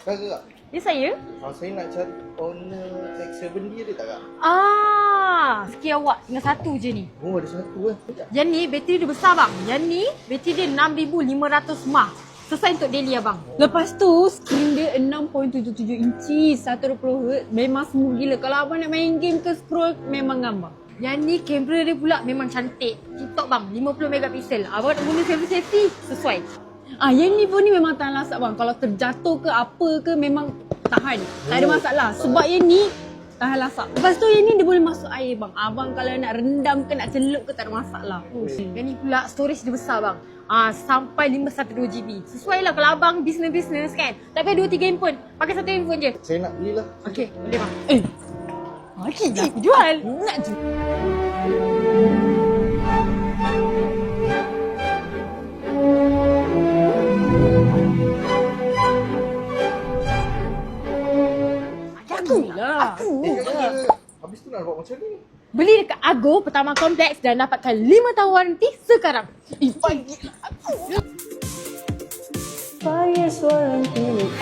Kakak, Ya saya? saya nak cari owner X7D ada tak kak? Sikit awak. Tinggal satu je ni. Oh ada satu kan? Yang ni bateri dia besar bang. Yang ni bateri dia 6500 mAh. Sesuai untuk daily abang. Lepas tu skrin dia 6.77 inci 120Hz. Memang smooth gila. Kalau abang nak main game ke scroll memang gambar. Yang ni kamera dia pula memang cantik. TikTok bang 50 megapiksel. Abang nak guna selfie sesuai. Yang ni pun ni memang tahan lasak bang. Kalau terjatuh ke apa ke memang tahan. Tak ada masalah. Sebab yang ni tahan lasak. Lepas tu yang ni dia boleh masuk air bang. Abang kalau nak rendam ke nak celup ke tak ada masalah. Yang ni pula storage dia besar bang. Sampai 512GB. Sesuai lah kalau abang business kan. Tak payah 2-3 handphone. Pakai satu handphone je. Saya nak belilah. Okey, boleh bang. Okey, dah aku jual. Nak jual. Aku. Habis tu nak buat macam ni. Beli dekat Ago Pertama Kompleks dan dapatkan 5 tahun waranti sekarang. Pagi aku. Fire seorang pilih